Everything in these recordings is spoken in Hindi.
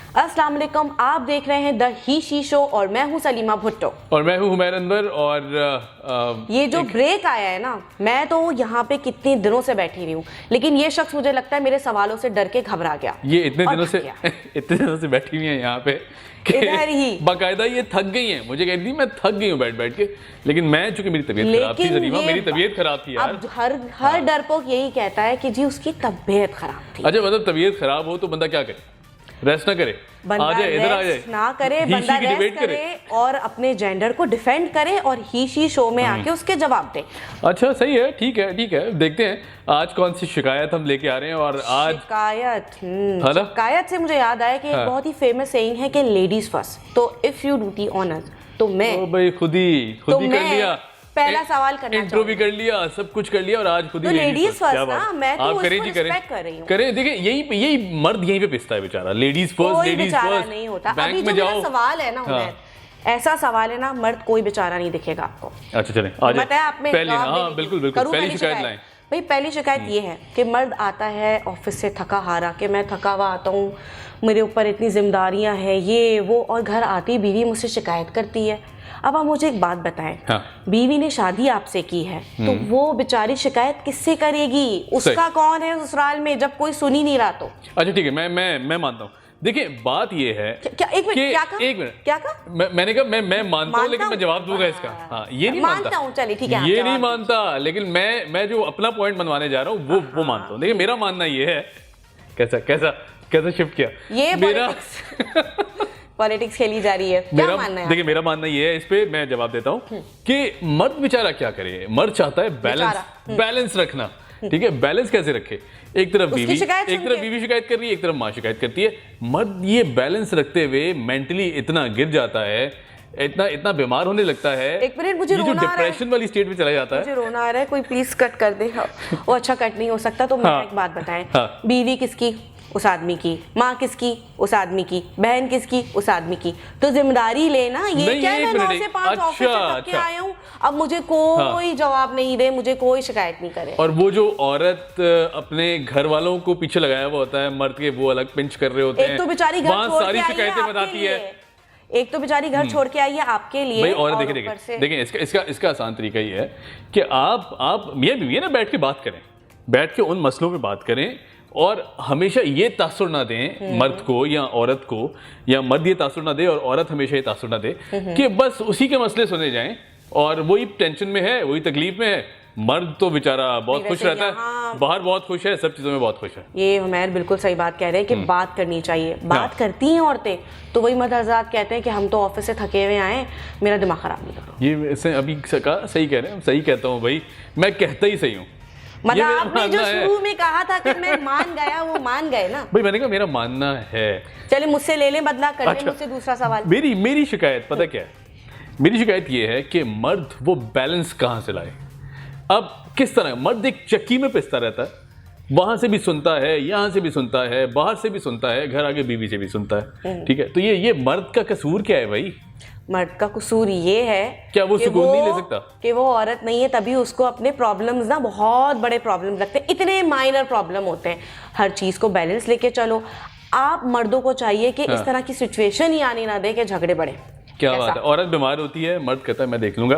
अस्सलाम वालेकुम, आप देख रहे हैं द ही शी शो और मैं हूं सलीमा भुट्टो और मैं हूं हुमैर अनवर। और ये जो ब्रेक आया है ना, मैं तो यहाँ पे कितने दिनों से बैठी हुई हूँ, लेकिन ये शख्स मुझे लगता है मेरे सवालों से डर के घबरा गया। ये इतने दिनों से बैठी हुई हैं यहाँ पे इधर ही बाकायदा ये थक गई हैं। मुझे कहती मैं थक गई हूँ बैठ के, लेकिन मैं चूंकि मेरी तबीयत खराब थी सलीमा, मेरी तबीयत खराब थी यार। अब हर डरपोक यही कहता है कि जी उसकी तबीयत खराब थी। अच्छा, मतलब तबीयत खराब हो तो बंदा क्या करे? रेस्ट ना करे? आ जाए, इधर आ जाए ना करे, बंदा रेस्ट करे और अपने जेंडर को डिफेंड करे और ही शी शो में आके उसके जवाब दे। अच्छा, सही है, ठीक है, ठीक है। देखते हैं आज कौन सी शिकायत हम लेके आ रहे हैं। और आज शिकायत से मुझे याद आया कि एक बहुत ही फेमस सेइंग है कि लेडीज फर्स्ट। तो इफ यू ड्यूटी ऑनर्स, तो मैं भाई खुद ही कर लिया। पहला सवाल करना इंट्रो भी कर लिया, सब कुछ कर लिया और आज खुद ही लेडीज फर्स्ट ना। मैं तो आप करें जी, करें। देखिए यही मर्द यहीं पे पिसता है बेचारा। लेडीज फर्स्ट नहीं होता। बैंक अभी में जो जाओ, सवाल है ना, ऐसा सवाल है ना, मर्द कोई बेचारा नहीं दिखेगा आपको। अच्छा चलें, आ जाए पहले। हाँ बिल्कुल, पहली शिकायत लाएं। भाई पहली शिकायत ये है कि मर्द आता है ऑफिस से थका हारा कि मैं थका हुआ आता हूँ, मेरे ऊपर इतनी जिम्मेदारियां हैं, ये वो, और घर आती बीवी मुझसे शिकायत करती है। अब आप मुझे एक बात बताएं, हाँ। बीवी ने शादी आपसे की है तो वो बेचारी शिकायत किससे करेगी? उसका कौन है ससुराल में जब कोई सुन ही नहीं रहा तो? अच्छा ठीक है, मैं मानता हूँ। देखिए बात ये है क्या एक मिनट क्या कहा? मैंने कहा मैं मानता हूँ, लेकिन मैं जवाब दूंगा इसका। हाँ, ये नहीं मानता हूँ, चलिए ठीक है, ये नहीं मानता, लेकिन मैं जो अपना पॉइंट मनवाने जा रहा हूँ वो मानता हूँ। देखिए मेरा मानना ये है, कैसा शिफ्ट किया ये मेरा पॉलिटिक्स खेली जा रही है। क्या मानना है? देखिए मेरा मानना ये है, इस पे मैं जवाब देता हूँ कि मर्द बेचारा क्या करे। मर्द चाहता है बैलेंस रखना। ठीक है, बैलेंस कैसे रखे? एक तरफ बीवी शिकायत कर रही है, एक तरफ माँ शिकायत करती है। मर्द ये बैलेंस रखते हुए मेंटली इतना गिर जाता है, इतना बीमार होने लगता है। एक मिनट, मुझे जो डिप्रेशन वाली स्टेट में चला जाता है। मुझे रोना आ रहा है, कोई प्लीज कट कर दे। वो अच्छा कट नहीं हो सकता तो मुझे एक बात बताएं। बीवी किसकी? उस आदमी की। माँ किसकी? उस आदमी की। बहन किसकी? उस आदमी की। तो जिम्मेदारी लेना। ये क्या मैं 9 से 5 ऑफिस से थक के आया हूँ, अब मुझे कोई जवाब नहीं दे, मुझे कोई शिकायत नहीं करे। और वो जो औरत अपने घर वालों को पीछे लगाया हुआ होता है, मर्द के वो अलग पिंच कर रहे होते हैं। एक तो बेचारी घर छोड़ सारी शिकायतें बताती है। एक तो बेचारी घर छोड़ के आई है आपके लिए। भाई और देखिए इसका आसान तरीका ये है कि आप मियां बीवी ना बैठ के बात करें, बैठ के उन मसलों पे बात करें और हमेशा ये तासुर ना दें मर्द को या औरत को, या मर्द ये तासुर ना दे और औरत हमेशा ये तासुर ना दे कि बस उसी के मसले सुने जाएं और वही टेंशन में है, वही तकलीफ में है। मर्द तो बेचारा बहुत खुश रहता है, बाहर बहुत खुश है, सब चीजों में बहुत खुश है। ये हुमैर बिल्कुल सही बात कह रहे हैं कि बात करनी चाहिए। बात करती हैं औरतें तो वही मर्द हज़रात कहते हैं कि हम तो ऑफिस से थके हुए आए, मेरा दिमाग खराब नहीं करो। ये अभी सही कह रहे हैं, सही कहता हूँ भाई, मैं कहता ही सही हूँ। मतलब आपने जो शुरू में कहा था कि मैं मान गया, वो मान गए ना भाई। मैंने कहा मेरा मानना है। चलिए मुझसे ले लें बदला, कर लें मुझसे दूसरा सवाल। मेरी शिकायत पता क्या है? मेरी शिकायत ये है कि मर्द वो बैलेंस कहाँ से लाए। अब किस तरह मर्द एक चक्की में पिसता रहता है, वहां से भी सुनता है, यहाँ से भी सुनता है, बाहर से भी सुनता है, घर आगे बीवी से भी सुनता है। ठीक है, तो ये मर्द का कसूर क्या है भाई? मर्द का कसूर ये है, क्या वो सुकून नहीं ले सकता कि वो औरत नहीं है, तभी उसको अपने प्रॉब्लम्स ना बहुत बड़े प्रॉब्लम्स लगते हैं। इतने माइनर प्रॉब्लम होते हैं, हर चीज को बैलेंस लेके चलो। आप मर्दों को चाहिए कि इस तरह की सिचुएशन ही आने ना दे कि झगड़े बढ़े। क्या बात है? औरत बीमार होती है, मर्द कहता है मैं देख लूंगा।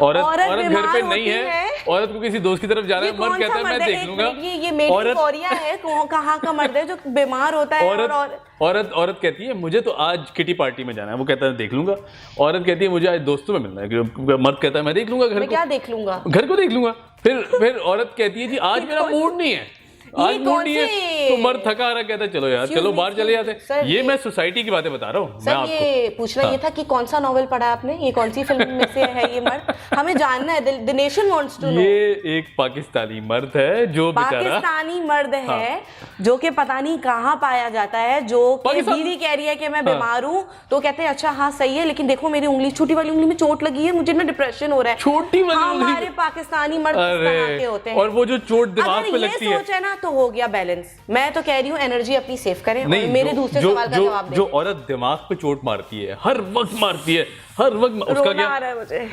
औरत घर पे नहीं है, औरत को किसी दोस्त की तरफ जाना है, मर्द कहता है मैं देख लूंगा। ये कोरिया है, कहाँ का मर्द है जो बीमार होता है? औरत कहती है मुझे तो आज किटी पार्टी में जाना है, वो कहता है देख लूंगा। औरत कहती है मुझे आज दोस्तों में मिलना है, मर्द कहता है मैं देख लूंगा। घर को क्या देख लूंगा? घर को देख लूंगा। फिर औरत कहती है जी आज मेरा मूड नहीं है, आज मूड नहीं है, तो मर्द थका रहा कहता है चलो यार, चलो बाहर चले जाते। ये मैं सोसाइटी की बातें बता रहा हूँ। सर ये पूछना ये था कि कौन सा नॉवेल पढ़ा आपने, ये कौन सी फिल्म में से है ये मर्द? हमें जानना है, the nation wants to know. ये एक पाकिस्तानी मर्द है जो पाकिस्तानी मर्द है जो कि पता नहीं कहाँ पाया जाता है, जो कि बीवी कह रही है कि मैं बीमार हूँ तो कहते हैं अच्छा हाँ सही है, लेकिन देखो मेरी उंगली, छोटी वाली उंगली में चोट लगी है, मुझे ना डिप्रेशन हो रहा है। छोटी वाली हमारे पाकिस्तानी मर्द के होते हैं, और वो जो चोट दिमाग पे लगती है, सोच है ना, तो हो गया बैलेंस। मैं तो कह रही हूँ एनर्जी अपनी सेव करें और मेरे दूसरे सवाल का जवाब दें। जो औरत दिमाग पे चोट मारती है, हर वक्त मारती है, हर वक्त, उसका क्या? आ रहा है मुझे।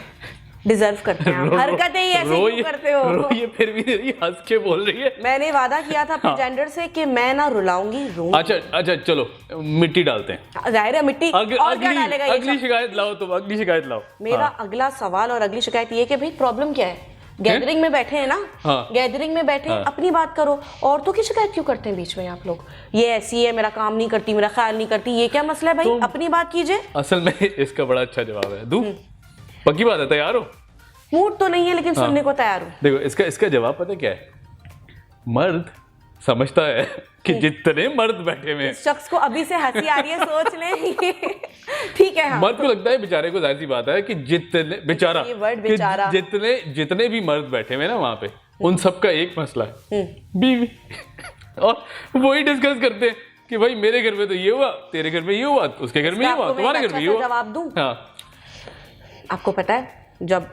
डिजर्व करते हैं आप। हरकतें ही ऐसी क्यों करते हो? रो ये फिर भी नहीं, हंस के बोल रही है। मैंने वादा किया था अपने जेंडर से कि मैं ना रुलाऊंगी, रोऊंगी। अच्छा चलो मिट्टी डालते हैं। जाहिर है मिट्टी, और क्या डालेगा ये? अगली शिकायत लाओ, तुम अगली शिकायत लाओ। मेरा अगला सवाल और अगली शिकायत ये कि भाई प्रॉब्लम क्या है? गैदरिंग में बैठे हैं ना, गैदरिंग में बैठे हैं, अपनी बात करो। औरतों की शिकायत क्यों करते हैं बीच में आप लोग? ये ऐसी है, मेरा काम नहीं करती, मेरा ख्याल नहीं करती, ये क्या मसला है भाई? अपनी बात कीजिए। असल में इसका बड़ा अच्छा जवाब है, दूं? पक्की बात है, तैयार हो? मूड तो नहीं है लेकिन सुनने को तैयार हूँ। देखो इसका जवाब पता क्या है? मर्द समझता है कि जितने मर्द बैठे हुए हैं, शख्स को अभी से हंसी आ रही है, सोच ले। ठीक है, हाँ, मर्द को लगता है बेचारे को, जाहिर सी बात है कि जितने बेचारा, ये वर्ड बेचारा, जितने भी मर्द बैठे हुए ना वहां पे, उन सबका एक मसला है, बीवी। और वही डिस्कस करते हैं कि भाई मेरे घर में तो ये हुआ, तेरे घर में ये हुआ, उसके घर में ये हुआ, तुम्हारे घर में ये हुआ। जवाब दूं? हाँ। आपको पता है जब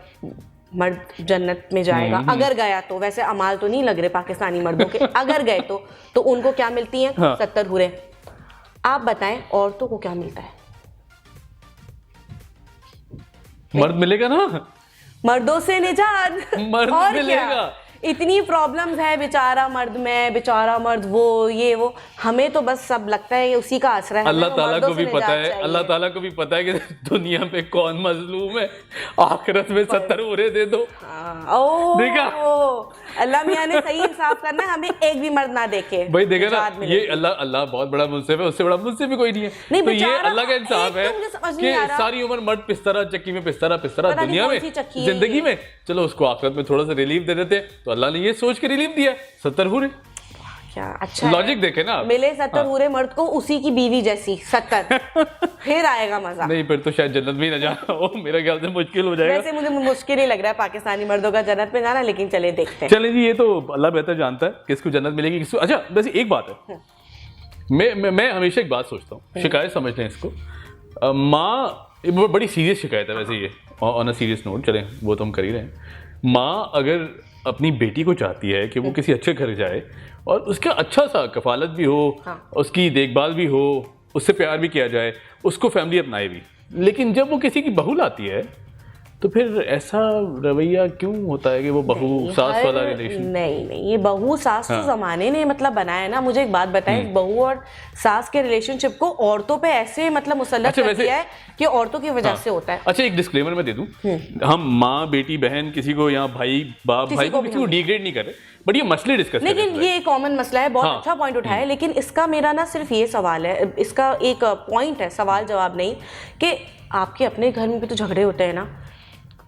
मर्द जन्नत में जाएगा, अगर गया तो, वैसे अमाल तो नहीं लग रहे पाकिस्तानी मर्दों के, अगर गए तो उनको क्या मिलती हैं? 70 हुरें। आप बताएं औरतों को क्या मिलता है? मर्द मिलेगा ना, मर्दों से निजात। मर्द और मिलेगा। क्या? इतनी प्रॉब्लम्स है, बेचारा मर्द में, बेचारा मर्द वो ये वो, हमें तो बस सब लगता है उसी का आसरा है। अल्लाह ताला को भी पता है, अल्लाह ताला को भी पता है कि दुनिया पे कौन मजलूम है, आखिरत में 70 हुरे दे दो। देखा, अल्लाह मियां ने सही इंसाफ करना है, हमें एक भी मर्द ना देखे। भाई देखा ना, ये अल्लाह बहुत बड़ा मुनसिफ है, उससे बड़ा मुनसिफ भी कोई नहीं है। तो ये अल्लाह का इंसाफ है कि सारी उम्र मर्द पिस्तरा चक्की में पिस्तरा दुनिया में, जिंदगी में, चलो उसको आखिरत में थोड़ा सा रिलीफ दे देते हैं। तो अल्लाह ने ये सोच के रिलीफ दिया, 70 हुरे। क्या अच्छा लॉजिक देखे ना, मिले 70 हुरे मर्द को उसी की बीवी जैसी 70, फिर आएगा मजा। नहीं फिर तो शायद जन्नत में ना जाना हो, मेरा ख्याल से मुश्किल हो जाएगा। वैसे मुझे मुश्किल ही लग रहा है पाकिस्तानी मर्दों का जन्नत में जाना, लेकिन चले देखते हैं। चले जी, ये तो अल्लाह बेहतर जानता है किसको जन्नत मिलेगी, किसको। अच्छा वैसे एक बात है, मैं हमेशा एक बात सोचता हूँ, शिकायत समझ लें इसको। माँ, बड़ी सीरियस शिकायत है वैसे ये, ऑन अ सीरियस नोट, चलें वो तो हम कर ही रहे हैं। माँ अगर अपनी बेटी को चाहती है कि वो किसी अच्छे घर जाए और उसका अच्छा सा कफालत भी हो, उसकी देखभाल भी हो, उससे प्यार भी किया जाए, उसको फैमिली अपनाए भी, लेकिन जब वो किसी की बहू लाती है तो फिर ऐसा रवैया क्यों होता है कि वो बहू सास वाला रिलेशन? नहीं, ये बहू सास तो जमाने ने मतलब बनाया है ना। मुझे एक बात बताएं, बहू और सास के रिलेशनशिप को औरतों पे ऐसे मतलब मुसल्लत कर दिया है कि औरतों की वजह से होता है। अच्छा एक डिस्क्लेमर मैं दे दूं, हम माँ बेटी बहन किसी को, यहाँ भाई बाप भाई को, किसी को डिग्रेड नहीं कर रहे, बट ये मसले डिस्कस, लेकिन ये कॉमन मसला है, बहुत अच्छा पॉइंट उठाया। लेकिन इसका मेरा ना सिर्फ ये सवाल है, इसका एक पॉइंट है, सवाल जवाब नहीं, कि आपके अपने घर में भी तो झगड़े होते हैं ना।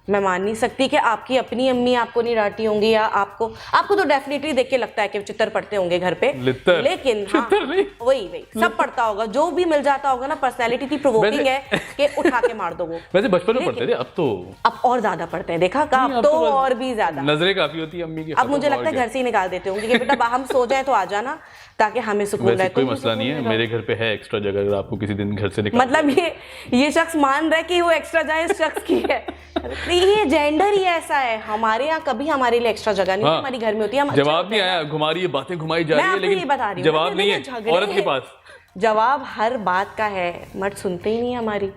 मैं मान नहीं सकती कि आपकी अपनी अम्मी आपको नहीं डांटी होंगी, या आपको तो डेफिनेटली देख के लगता है कि चित्तर पड़ते होंगे घर पे, लेकिन हाँ, वही सब पड़ता होगा, जो भी मिल जाता होगा ना। पर्सनैलिटी थी प्रोवोकिंग है कि उठा के मार दो वो। वैसे बचपन में पढ़ते थे, अब और ज्यादा पढ़ते हैं, देखा अब तो और भी ज्यादा नजरें काफी होती है अम्मी की। अब मुझे लगता है घर से ही निकाल देते होंगे कि बेटा हम सो जाए तो आ जाना, ताकि हमें सुकून रहे। कोई मसला नहीं है, मेरे घर पे है एक्स्ट्रा जगह, अगर आपको किसी दिन घर से निकाल, मतलब ये शख्स मान रहा है कि वो एक्स्ट्रा जाए इस शख्स की है। ये जेंडर ही ऐसा है, हमारे यहाँ कभी हमारे लिए एक्स्ट्रा जगह नहीं, हमारी घर में होती है। जवाब नहीं आया, घुमा रही है, बातें घुमाई जा रही है, लेकिन जवाब नहीं है औरत के पास। जवाब हर बात का है, मर्द सुनते ही नहीं हमारी।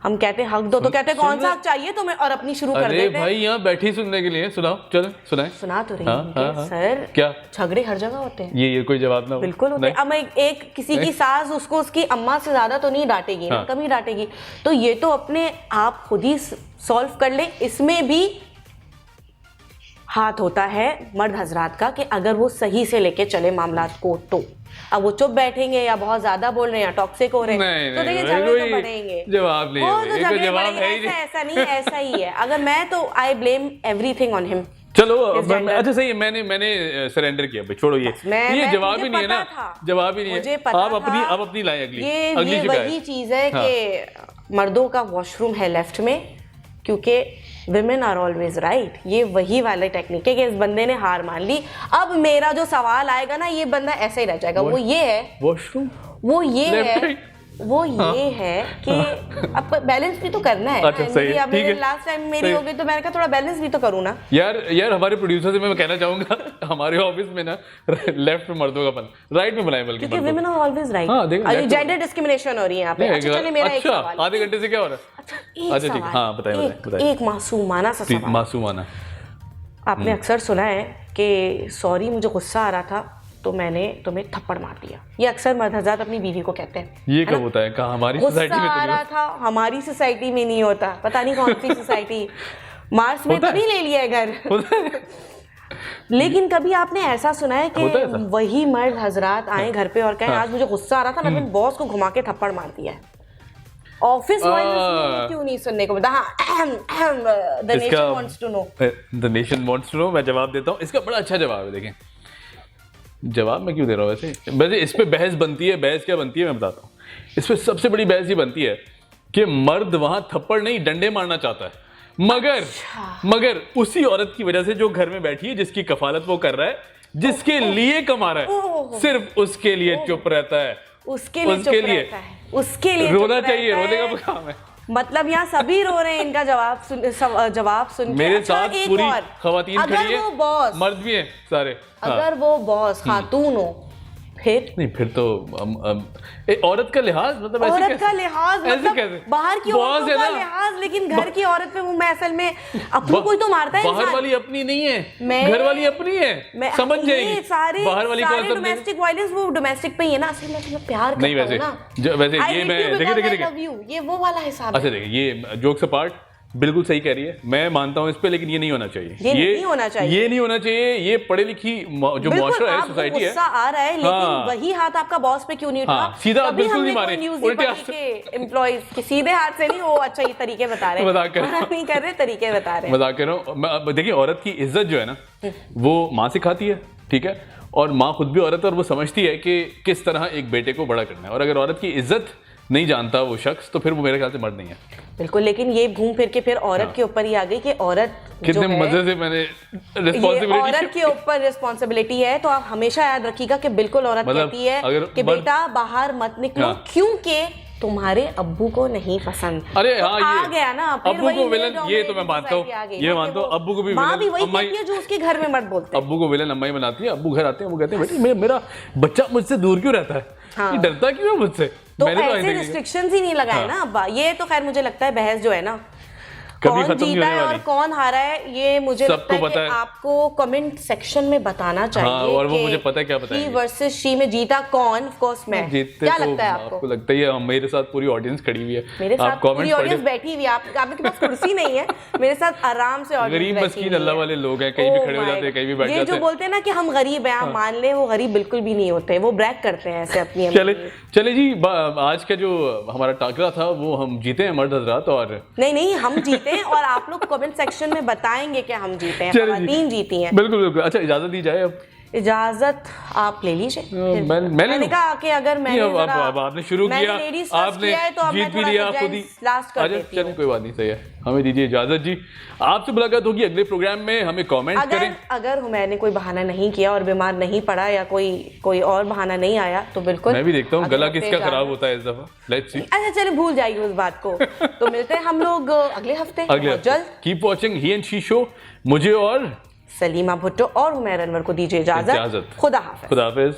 हम कहते हक दो तो कहते कौन सा हक चाहिए तुम्हें, और अपनी शुरू कर देते हैं। भाई यहाँ बैठी सुनने के लिए, सुनाओ, चलो सुनाए। सुना तो रही सर, क्या झगड़े हर जगह होते हैं। ये कोई जवाब ना हो। बिल्कुल होते हैं। अब एक किसी की सास उसको उसकी अम्मा से ज्यादा तो नहीं डांटेगी ना, कम ही डांटेगी। तो ये तो अपने आप खुद ही सॉल्व कर ले। इसमें भी हाथ होता है मर्द हजरात का कि अगर वो सही से लेके चले मामलात को, तो अब वो चुप बैठेंगे या बहुत ज्यादा बोल रहे हैं या टॉक्सिक हो रहे हैं, तो देखिए झगड़े तो बढ़ेंगे। जवाब नहीं है, तो झगड़े बढ़ेंगे। ऐसा नहीं, ऐसा ही है। अगर मैं तो I blame everything on him. चलो अच्छा सही है, मैंने सरेंडर किया भाई, छोड़ो ये जवाब ही नहीं है ना, जवाब ही नहीं है। आप अपनी लाएं अगली ये वही चीज है कि मर्दों का वॉशरूम है लेफ्ट में, क्योंकि women are always right। ये वही वाले टेक्निक है कि इस बंदे ने हार मान ली। अब मेरा जो सवाल आएगा ना, ये बंदा ऐसे ही रह जाएगा। वो ये है वॉशरूम, वो ये है, वो ये है कि अब बैलेंस भी तो करना है। अच्छा सही है, ठीक है। लास्ट टाइम मेरी हो गई तो मैंने कहा थोड़ा बैलेंस भी तो करूँ ना। यार हमारे प्रोड्यूसर से मैं कहना चाहूंगा, हमारे ऑफिस में ना लेफ्ट में मर्दों का बना, राइट में बनाए, बल्कि women are always right। Gender discrimination हो रही है यहाँ पे। अच्छा चलिए मेरा एक सवाल, आधे घंटे से क्या हो रहा है? एक अच्छा ठीक, सवाल, हाँ बताइए बताइए एक मासूमाना सा सवाल। मासूमाना। आपने अक्सर सुना है कि सॉरी मुझे गुस्सा आ रहा था तो मैंने तुम्हें थप्पड़ मार दिया। ये अक्सर मर्द हज़रात अपनी बीवी को कहते हैं। ये कब होता है? कहाँ? हमारी सोसाइटी में तो गुस्सा आ नहीं रहा था, हमारी सोसाइटी में नहीं होता, पता नहीं कौन सी सोसाइटी, मार्स में तो नहीं ले लिया है घर। होता है। लेकिन कभी आपने ऐसा सुना है कि होता है ऐसा? वही मर्द हजरात आए घर पे और कहें आज मुझे गुस्सा आ रहा था, मैंने अपने बॉस को घुमा के थप्पड़ मार दिया है। ऑफिस वाइल्स क्यों नहीं सुनने को मिलता? हाँ, the nation wants to know. The nation wants to know. मैं जवाब देता हूँ, इसका बड़ा अच्छा जवाब है। देखें, जवाब मैं क्यों दे रहा हूँ वैसे इस पे बहस बनती है। बहस क्या बनती है मैं बताता हूँ। इस पे सबसे बड़ी बहस ये बनती है कि मर्द वहां थप्पड़ नहीं डंडे मारना चाहता है, मगर उसी औरत की वजह से जो घर में बैठी है, जिसकी कफालत वो कर रहा है, जिसके लिए कमा रहा है, सिर्फ उसके लिए चुप रहता है। उसके लिए चुप रहता है, उसके लिए रोना चाहिए, रोने का काम है। मतलब यहाँ सभी रो रहे हैं इनका जवाब सुन मेरे अच्छा, साथ पूरी खवातीन खड़ी है, बॉस मर्द भी है सारे। अगर वो बॉस खातून हो फिर नहीं, फिर तो औरत का लिहाज, मतलब ऐसे औरत का लिहाज, ऐसे मतलब कैसे? बाहर की औरतों का लिहाज, लेकिन घर की औरत पे वो मैं असल में अपनी कोई तो मारता है। बाहर वाली अपनी नहीं है, घर वाली अपनी है, समझ जाएगी। सारे बाहर वाली सारे डोमेस्टिक वायलेंस वो डोमेस्टिक पे ही है ना। असल में तुम्हें प्यार नहीं करता हूं ना। वैसे ये मैं देखिए ये वो वाला हिसाब। अच्छा देखिए, ये जोक्स अपार्ट बिल्कुल सही कह रही है, मैं मानता हूँ इस पे, लेकिन ये नहीं होना चाहिए। ये नहीं होना चाहिए, ये नहीं होना चाहिए। ये पढ़ी लिखी जो मुआशरा है, सोसाइटी है। गुस्सा आ रहा है, लेकिन वही हाथ आपका बॉस पे क्यों नहीं उठा? सीधा बिल्कुल नहीं मारे, उल्टे एम्प्लॉइज के सीधे हाथ से नहीं। वो अच्छा ये तरीके बता रहे हैं, मजाक नहीं कर रहे, तरीके बता रहे हैं। मजाक कर रहा हूँ। देखिए, औरत की इज्जत जो है ना, वो माँ सिखाती है, ठीक है, और माँ खुद भी औरत है और वो समझती है कि किस तरह एक बेटे को बड़ा करना है। और अगर औरत की इज्जत नहीं जानता वो शख्स, तो फिर वो मेरे ख्याल से मर्द नहीं है। बिल्कुल, लेकिन ये घूम फिर के फिर औरत के ऊपर ही आ गई कि औरत कितने मजे से मैंने रिस्पॉन्सिबिलिटी, औरत के ऊपर रिस्पॉन्सिबिलिटी है। तो आप हमेशा याद रखिएगा कि बिल्कुल औरत कहती है कि बेटा बाहर मत निकलो, क्योंकि तुम्हारे अब्बू को नहीं पसंद। अरे तो हाँ, आ गया ना, अब्बू को विलन, ये तो मैं मानता हूँ, ये मानता हूँ। अब्बू को भी माँ भी वही कहती है जो उसके घर में मत बोलते। अब्बू को विलन अम्मा ही बनाती है। अब्बू घर आते हैं, वो कहते हैं बेटी मेरा बच्चा मुझसे दूर क्यों रहता है, ये डरता क्यों है मुझसे? तो ऐसे रिस्ट्रिक्शंस ही नहीं लगाए ना अब्बा। ये तो खैर मुझे लगता है बहस जो है ना, कौन जीता है और कौन हारा है, ये मुझे लगता है कि आपको कमेंट सेक्शन में बताना चाहिए। हाँ, और वो मुझे पता है क्या बताएंगे। ही वर्सेस शी में जीता कौन? ऑफ कोर्स मैं। क्या लगता है आपको? लगता है मेरे साथ पूरी ऑडियंस खड़ी हुई है, मेरे साथ पूरी ऑडियंस बैठी हुई है। आपके पास कुर्सी नहीं है, मेरे साथ आराम से ऑडियंस गरीब मस्कीन अल्लाह वाले लोग हैं, कहीं भी खड़े हो जाते हैं, कहीं भी बैठ जाते हैं। ये जो बोलते हैं ना कि हम गरीब हैं, आप मान ले, वो गरीब बिल्कुल भी नहीं होते, वो ब्रैग करते हैं ऐसे अपनी। चले जी, आज का जो हमारा टाकरा था वो हम जीते हैं मर्द हजरात। और नहीं हम जीते हैं और आप लोग कमेंट सेक्शन में बताएंगे कि हम जीते हैं, खवातीन जीती हैं। बिल्कुल बिल्कुल। अच्छा, इजाजत दी जाए अब? इजाजत आप ले लीजिए। मैंने कहा कि अगर आपने शुरू किया, आपने जीत भी लिया खुद ही। लास्ट कर देती हूं। चलिए कोई बात नहीं, सही है, हमें दीजिए इजाजत जी। आपसे मुलाकात होगी अगले प्रोग्राम में, हमें कमेंट करें। अगर मैंने कोई बहाना नहीं किया और बीमार नहीं पड़ा या कोई और बहाना नहीं आया तो बिल्कुल मैं भी देखता हूँ गला किसका खराब होता है इस दफा। Let's see. अच्छा चलिए, भूल जाइए उस बात को। तो मिलते हैं हम लोग अगले हफ्ते जल्द। Keep watching he and she show. मुझे और सलीमा भुट्टो और हुमैर अनवर को दीजिए इजाजत। खुदा हाफिज।